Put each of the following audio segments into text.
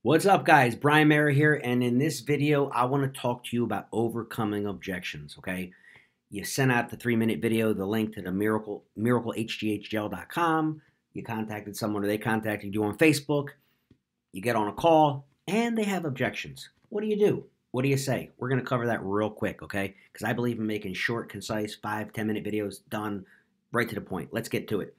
What's up, guys? Brian Mara here, and in this video, I want to talk to you about overcoming objections. Okay, you sent out the 3-minute video, the link to the miraclehgh.com. You contacted someone, or they contacted you on Facebook. You get on a call, and they have objections. What do? What do you say? We're going to cover that real quick, okay? Because I believe in making short, concise, 5-10 minute videos, done, right to the point. Let's get to it.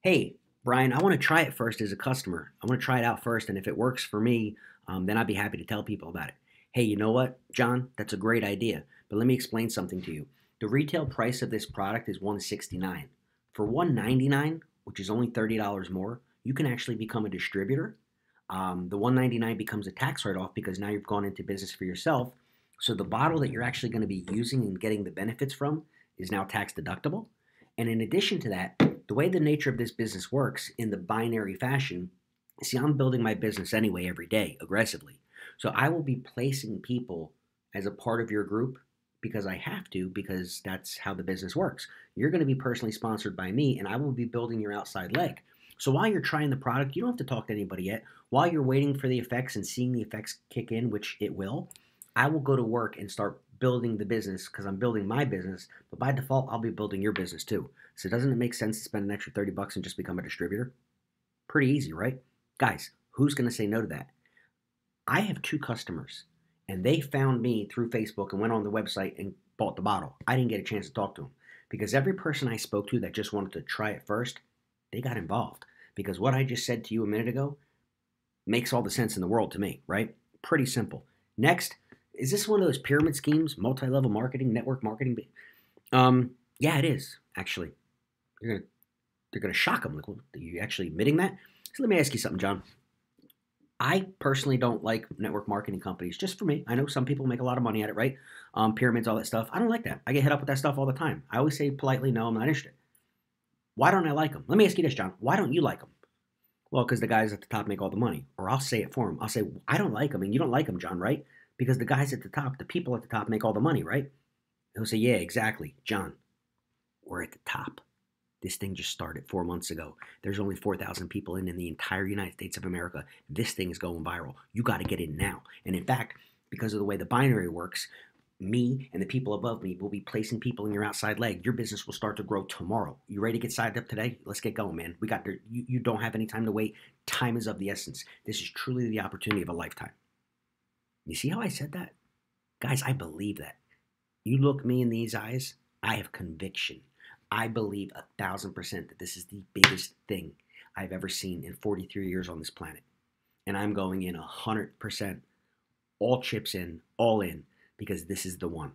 Hey, Brian, I want to try it first as a customer. I want to try it out first, and if it works for me, then I'd be happy to tell people about it. Hey, you know what, John? That's a great idea, but let me explain something to you. The retail price of this product is $169. For $199, which is only $30 more, you can actually become a distributor. The $199 becomes a tax write-off because now you've gone into business for yourself. So the bottle that you're actually going to be using and getting the benefits from is now tax deductible. And in addition to that, the way the nature of this business works in the binary fashion, see, I'm building my business anyway every day aggressively. So I will be placing people as a part of your group because I have to, because that's how the business works. You're going to be personally sponsored by me, and I will be building your outside leg. So while you're trying the product, you don't have to talk to anybody yet. While you're waiting for the effects and seeing the effects kick in, which it will, I will go to work and start building the business because I'm building my business, but by default, I'll be building your business too. So doesn't it make sense to spend an extra 30 bucks and just become a distributor? Pretty easy, right? Guys, who's going to say no to that? I have 2 customers, and they found me through Facebook and went on the website and bought the bottle. I didn't get a chance to talk to them because every person I spoke to that just wanted to try it first, they got involved because what I just said to you a minute ago makes all the sense in the world to me, right? Pretty simple. Next, is this one of those pyramid schemes, multi-level marketing, network marketing? Yeah, it is, actually. They're gonna shock them. Like, well, are you actually admitting that? So let me ask you something, John. I personally don't like network marketing companies, just for me. I know some people make a lot of money at it, right? Pyramids, all that stuff. I don't like that. I get hit up with that stuff all the time. I always say politely, no, I'm not interested. Why don't I like them? Let me ask you this, John. Why don't you like them? Well, because the guys at the top make all the money. Or I'll say it for them. I'll say, I don't like them, and you don't like them, John, right? Because the guys at the top, the people at the top make all the money, right? He'll say, yeah, exactly, John. We're at the top. This thing just started 4 months ago. There's only 4,000 people in the entire United States of America. This thing is going viral. You got to get in now. And in fact, because of the way the binary works, me and the people above me will be placing people in your outside leg. Your business will start to grow tomorrow. You ready to get signed up today? Let's get going, man. You don't have any time to wait. Time is of the essence. This is truly the opportunity of a lifetime. You see how I said that? Guys, I believe that. You look me in these eyes, I have conviction. I believe 1,000% that this is the biggest thing I've ever seen in 43 years on this planet. And I'm going in 100%, all chips in, all in, because this is the one.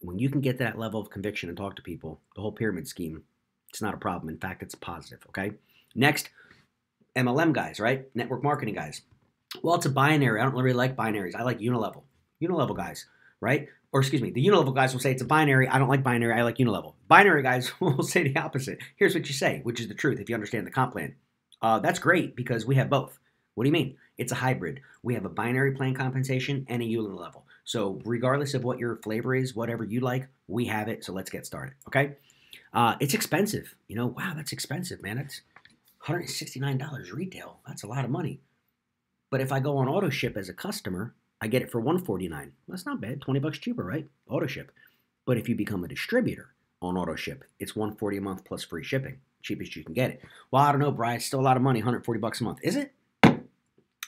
When you can get that level of conviction and talk to people, the whole pyramid scheme, it's not a problem. In fact, it's positive, okay? Next, MLM guys, right? Network marketing guys. Well, it's a binary. I don't really like binaries. I like unilevel. Unilevel guys, right? Or excuse me, the unilevel guys will say it's a binary. I don't like binary. I like unilevel. Binary guys will say the opposite. Here's what you say, which is the truth if you understand the comp plan. That's great because we have both. What do you mean? It's a hybrid. We have a binary plan compensation and a unilevel. So regardless of what your flavor is, whatever you like, we have it. So let's get started, okay? It's expensive. You know, wow, that's expensive, man. It's $169 retail. That's a lot of money. But if I go on auto ship as a customer, I get it for $149. That's not bad. 20 bucks cheaper, right? Auto ship. But if you become a distributor on auto ship, it's $140 a month plus free shipping. Cheapest you can get it. Well, I don't know, Brian. It's still a lot of money. 140 bucks a month. Is it?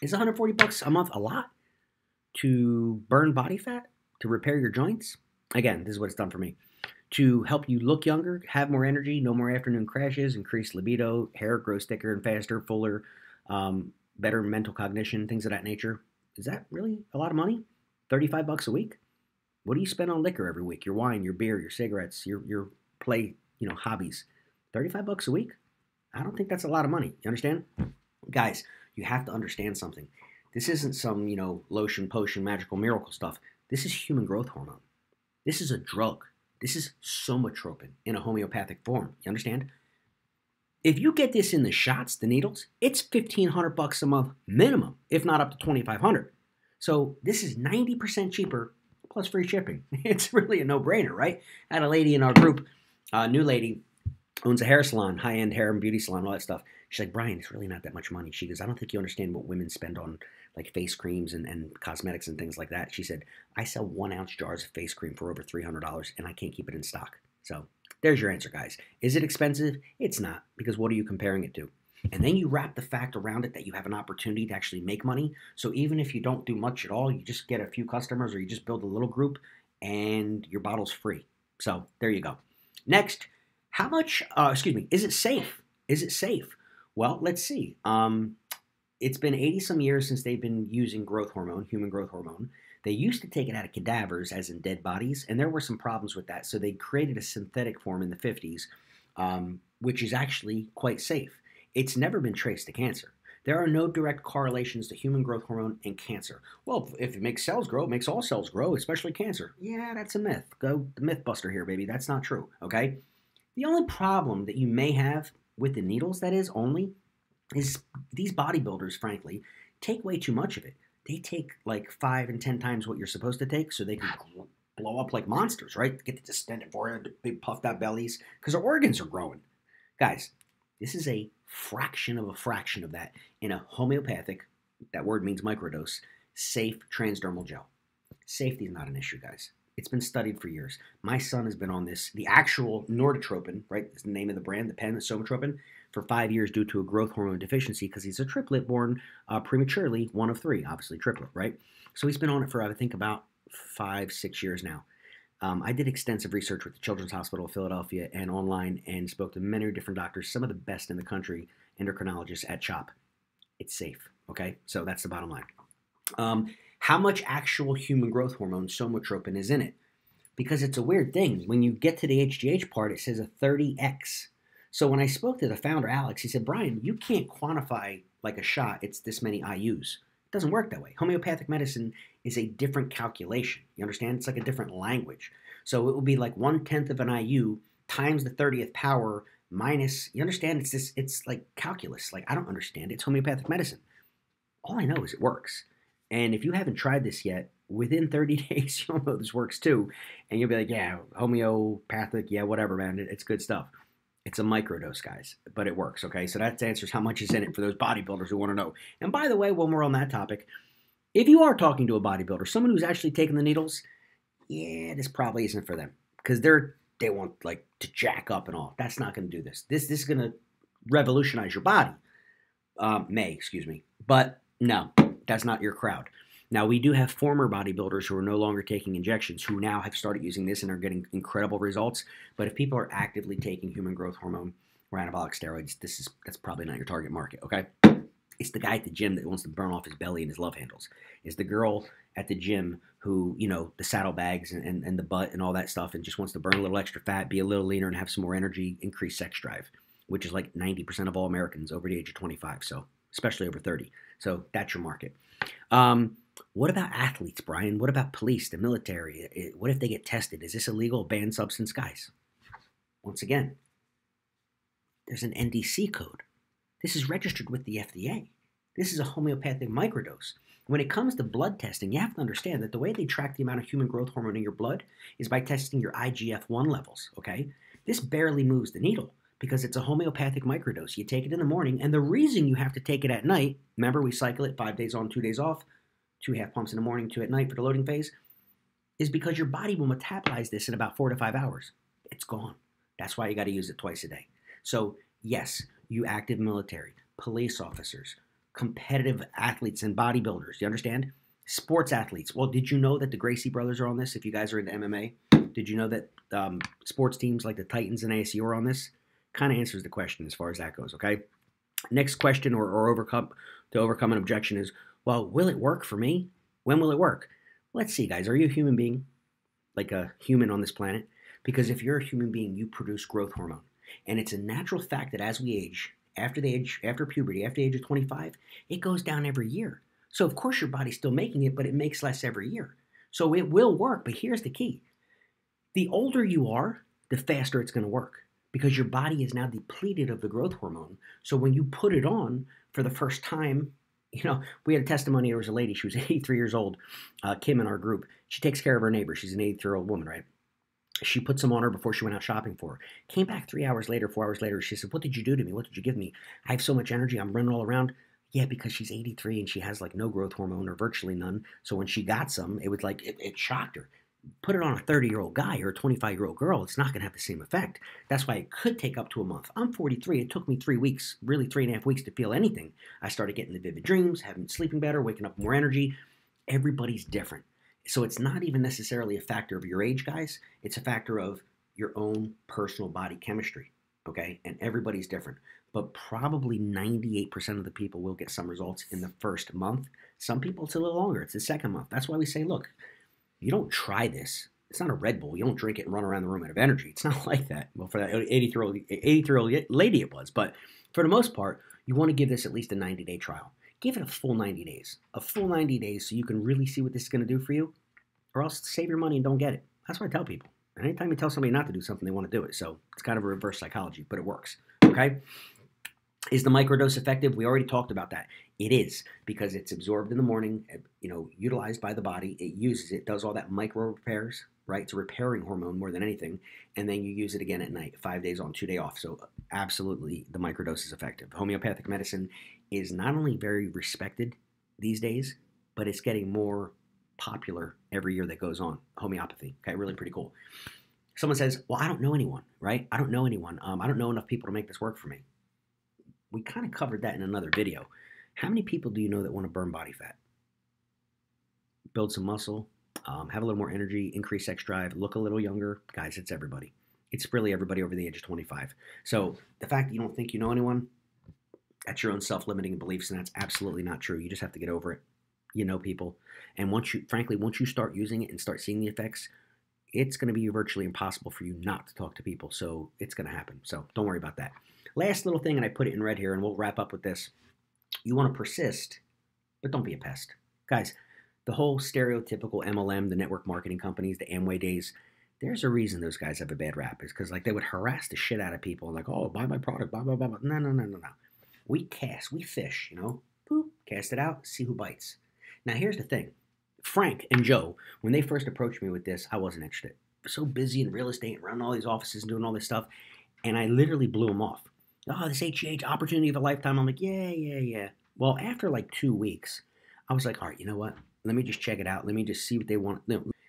Is 140 bucks a month a lot to burn body fat, to repair your joints? Again, this is what it's done for me. To help you look younger, have more energy, no more afternoon crashes, increase libido, hair grows thicker and faster, fuller, better mental cognition, things of that nature. Is that really a lot of money? 35 bucks a week? What do you spend on liquor every week? Your wine, your beer, your cigarettes, your play, hobbies. 35 bucks a week? I don't think that's a lot of money. You understand? Guys, you have to understand something. This isn't some, lotion, potion, magical miracle stuff. This is human growth hormone. This is a drug. This is somatropin in a homeopathic form. You understand? If you get this in the shots, the needles, it's $1,500 a month minimum, if not up to $2,500. So this is 90% cheaper plus free shipping. It's really a no-brainer, right? I had a lady in our group, a new lady, owns a hair salon, high-end hair and beauty salon, all that stuff. She's like, Brian, it's really not that much money. She goes, I don't think you understand what women spend on like face creams and cosmetics and things like that. She said, I sell 1 ounce jars of face cream for over $300 and I can't keep it in stock. So there's your answer, guys. Is it expensive? It's not, because what are you comparing it to? And then you wrap the fact around it that you have an opportunity to actually make money. So even if you don't do much at all, you just get a few customers or you just build a little group and your bottle's free. So there you go. Next, how much, is it safe? Is it safe? Well, let's see. It's been 80 some years since they've been using growth hormone, human growth hormone. They used to take it out of cadavers, as in dead bodies, and there were some problems with that. So they created a synthetic form in the 50s, which is actually quite safe. It's never been traced to cancer. There are no direct correlations to human growth hormone and cancer. Well, if it makes cells grow, it makes all cells grow, especially cancer. Yeah, that's a myth. Go the myth buster here, baby. That's not true, okay? The only problem that you may have with the needles, that is these bodybuilders, frankly, take way too much of it. They take like 5 and 10 times what you're supposed to take so they can blow up like monsters, right? Get the distended forehead, big puffed out bellies, because their organs are growing. Guys, this is a fraction of that in a homeopathic, that word means microdose, safe transdermal gel. Safety is not an issue, guys. It's been studied for years. My son has been on this, the actual Norditropin, right? That's the name of the brand, the pen, Somatropin, for 5 years due to a growth hormone deficiency because he's a triplet born prematurely, 1 of 3, obviously triplet, right? So he's been on it for, I think, about 5-6 years now. I did extensive research with the Children's Hospital of Philadelphia and online and spoke to many different doctors, some of the best in the country, endocrinologists at CHOP. It's safe, okay? So that's the bottom line. How much actual human growth hormone, somatropin, is in it? Because it's a weird thing. When you get to the HGH part, it says a 30x. So when I spoke to the founder, Alex, he said, Brian, you can't quantify like a shot. It's this many IUs. It doesn't work that way. Homeopathic medicine is a different calculation. You understand? It's like a different language. So it will be like 1/10 of an IU times the 30th power minus, you understand? It's like calculus. Like, I don't understand. It's homeopathic medicine. All I know is it works. And if you haven't tried this yet, within 30 days, you'll know this works too. And you'll be like, yeah, homeopathic, yeah, whatever, man. It's good stuff. It's a microdose, guys, but it works, okay? So that answers how much is in it for those bodybuilders who want to know. And by the way, when we're on that topic, if you are talking to a bodybuilder, someone who's actually taking the needles, yeah, this probably isn't for them because they want like to jack up and all. That's not going to do this. This is going to revolutionize your body. But no, that's not your crowd. Now, we do have former bodybuilders who are no longer taking injections who now have started using this and are getting incredible results. But if people are actively taking human growth hormone or anabolic steroids, that's probably not your target market, okay? It's the guy at the gym that wants to burn off his belly and his love handles. It's the girl at the gym who, the saddlebags and the butt and all that stuff and just wants to burn a little extra fat, be a little leaner and have some more energy, increase sex drive, which is like 90% of all Americans over the age of 25, so especially over 30. So that's your market. What about athletes, Brian? What about police, the military? What if they get tested? Is this a legal banned substance, guys? Once again, there's an NDC code. This is registered with the FDA. This is a homeopathic microdose. When it comes to blood testing, you have to understand that the way they track the amount of human growth hormone in your blood is by testing your IGF-1 levels, okay? This barely moves the needle because it's a homeopathic microdose. You take it in the morning, and the reason you have to take it at night, remember we cycle it 5 days on, 2 days off, 2 half pumps in the morning, 2 at night for the loading phase, is because your body will metabolize this in about 4 to 5 hours. It's gone. That's why you got to use it twice a day. So yes, you active military, police officers, competitive athletes and bodybuilders, you understand? Sports athletes. Well, did you know that the Gracie brothers are on this? If you guys are into MMA, did you know that sports teams like the Titans and ASU are on this? Kind of answers the question as far as that goes, okay? Next question or overcome an objection is, well, will it work for me? When will it work? Let's see, guys. Are you a human being? Like a human on this planet? Because if you're a human being, you produce growth hormone. And it's a natural fact that as we age, after puberty, after the age of 25, it goes down every year. So of course your body's still making it, but it makes less every year. So it will work, but here's the key. The older you are, the faster it's going to work because your body is now depleted of the growth hormone. So when you put it on for the first time, we had a testimony. There was a lady, she was 83 years old, Kim in our group. She takes care of her neighbor. She's an 83-year-old woman, right? She put some on her before she went out shopping for her. Came back 3 hours later, 4 hours later. She said, "What did you do to me? What did you give me? I have so much energy. I'm running all around." Yeah, because she's 83 and she has like no growth hormone or virtually none. So when she got some, it was like it shocked her. Put it on a 30-year-old guy or a 25-year-old girl, it's not going to have the same effect. That's why it could take up to a month. I'm 43. It took me 3 weeks, really 3.5 weeks to feel anything. I started getting the vivid dreams, having sleeping better, waking up with more energy. Everybody's different. So it's not even necessarily a factor of your age, guys. It's a factor of your own personal body chemistry, okay? And everybody's different. But probably 98% of the people will get some results in the first month. Some people it's a little longer. It's the second month. That's why we say, look, you don't try this. It's not a Red Bull. You don't drink it and run around the room out of energy. It's not like that. Well, for that 83-year-old lady it was. But for the most part, you want to give this at least a 90-day trial. Give it a full 90 days. A full 90 days so you can really see what this is going to do for you, or else save your money and don't get it. That's what I tell people. And anytime you tell somebody not to do something, they want to do it. So it's kind of a reverse psychology, but it works. Okay? Is the microdose effective? We already talked about that. It is, because it's absorbed in the morning, utilized by the body. It uses it, does all that micro repairs, right? It's a repairing hormone more than anything. And then you use it again at night, 5 days on, 2 days off. So absolutely, the microdose is effective. Homeopathic medicine is not only very respected these days, but it's getting more popular every year that goes on. Homeopathy, okay, really pretty cool. Someone says, well, I don't know anyone, right? I don't know anyone. I don't know enough people to make this work for me. We kind of covered that in another video. How many people do you know that want to burn body fat? Build some muscle, have a little more energy, increase sex drive, look a little younger. Guys, it's everybody. It's really everybody over the age of 25. So the fact that you don't think you know anyone, that's your own self-limiting beliefs, and that's absolutely not true. You just have to get over it. You know people. And once you start using it and start seeing the effects, it's going to be virtually impossible for you not to talk to people. So it's going to happen. So don't worry about that. Last little thing, and I put it in red here, and we'll wrap up with this. You want to persist, but don't be a pest. Guys, the whole stereotypical MLM, the network marketing companies, the Amway days, there's a reason those guys have a bad rap. Is because they would harass the shit out of people. Like, oh, buy my product, blah, blah, blah, blah. No. We fish, Boop, cast it out, see who bites. Now, here's the thing. Frank and Joe, when they first approached me with this, I wasn't interested. So busy in real estate, running all these offices and doing all this stuff, and I literally blew them off. Oh, this HGH, opportunity of a lifetime. I'm like, yeah. Well, after like 2 weeks, I was like, all right, you know what? Let me just check it out. Let me just see what they want.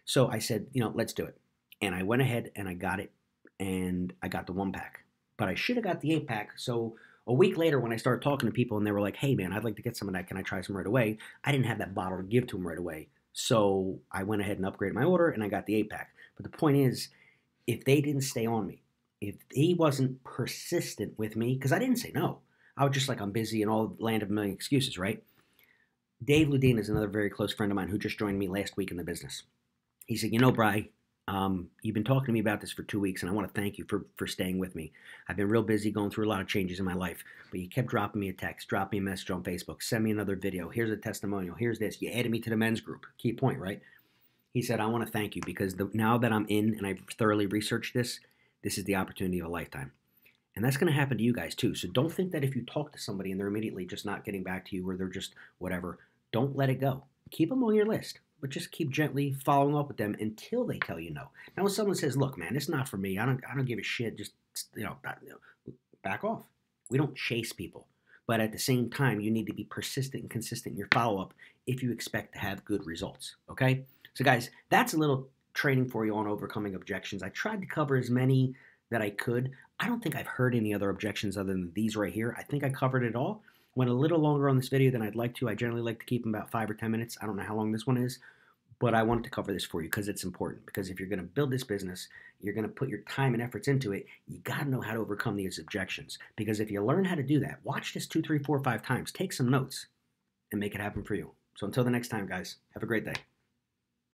So I said, let's do it. And I went ahead and I got it, and I got the 1-pack. But I should have got the 8-pack. So a week later, when I started talking to people and they were like, hey, man, I'd like to get some of that. Can I try some right away? I didn't have that bottle to give to them right away. So I went ahead and upgraded my order, and I got the 8-pack. But the point is, if they didn't stay on me, if he wasn't persistent with me, because I didn't say no. I was just like, I'm busy and all land of a million excuses, right? Dave Ludin is another very close friend of mine who just joined me last week in the business. He said, Bri, you've been talking to me about this for 2 weeks, and I want to thank you for staying with me. I've been real busy going through a lot of changes in my life, but you kept dropping me a text, drop me a message on Facebook, send me another video. Here's a testimonial. Here's this. You added me to the men's group. Key point, right? He said, I want to thank you because now that I'm in and I've thoroughly researched this is the opportunity of a lifetime. And that's going to happen to you guys too. So don't think that if you talk to somebody and they're immediately just not getting back to you, or they're just whatever, don't let it go. Keep them on your list, but just keep gently following up with them until they tell you no. Now, when someone says, look, man, it's not for me, I don't give a shit, just, back off. We don't chase people. But at the same time, you need to be persistent and consistent in your follow-up if you expect to have good results, okay? So guys, that's a little training for you on overcoming objections. I tried to cover as many that I could. I don't think I've heard any other objections other than these right here. I think I covered it all. Went a little longer on this video than I'd like to. I generally like to keep them about 5 or 10 minutes. I don't know how long this one is, but I wanted to cover this for you because it's important. Because if you're going to build this business, you're going to put your time and efforts into it, you got to know how to overcome these objections. Because if you learn how to do that, watch this 2, 3, 4, 5 times, take some notes, and make it happen for you. So until the next time, guys, have a great day.